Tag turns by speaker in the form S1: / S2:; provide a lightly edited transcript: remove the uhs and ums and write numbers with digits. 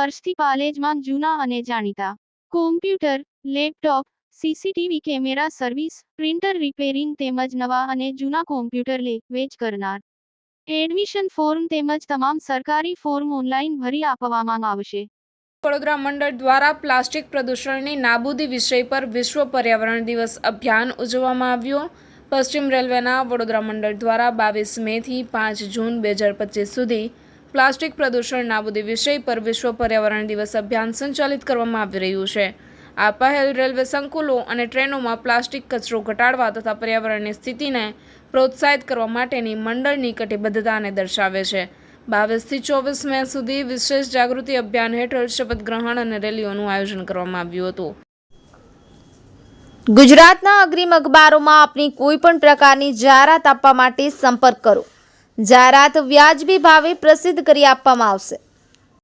S1: વર્ષથી પાલેજમાં જૂના અને જાણીતા computer, laptop, CCTV camera service, printer repairing તેમજ નવા અને જૂના કોમ્પ્યુટર લે-વેચ કરનાર. એડમિશન ફોર્મ તેમજ તમામ સરકારી ફોર્મ ઓનલાઈન ભરી આપવામાં આવશે.
S2: વડોદરા મંડળ દ્વારા પ્લાસ્ટિક પ્રદૂષણની નાબૂદી વિષય પર વિશ્વ પર્યાવરણ દિવસ અભિયાન ઉજવવામાં આવ્યું. પશ્ચિમ રેલવેના વડોદરા મંડળ દ્વારા 22 મેથી 5 જૂન 2025 સુધી પ્લાસ્ટિક પ્રદૂષણ નાબૂદી વિષય પર વિશ્વ પર્યાવરણ દિવસ અભિયાન સંચાલિત કરવામાં આવી રહ્યું છે. આ પહેલ રેલવે સંકુલો અને ટ્રેનોમાં પ્લાસ્ટિક કચરો ઘટાડવા તથા પર્યાવરણની સ્થિતિને પ્રોત્સાહિત કરવા માટેની મંડળની કટિબદ્ધતાને દર્શાવે છે. 22 થી 24 મે સુધી વિશેષ જાગૃતિ અભિયાન હેઠળ શપથ ગ્રહણ અને રેલીઓનું આયોજન કરવામાં આવ્યું હતું.
S3: ગુજરાતના અગ્રીમ અખબારોમાં આપની કોઈ પણ પ્રકારની જાહેરાત આપવા માટે સંપર્ક કરો. જાહેરાત વ્યાજબી ભાવે પ્રસિદ્ધ કરી આપવામાં આવશે.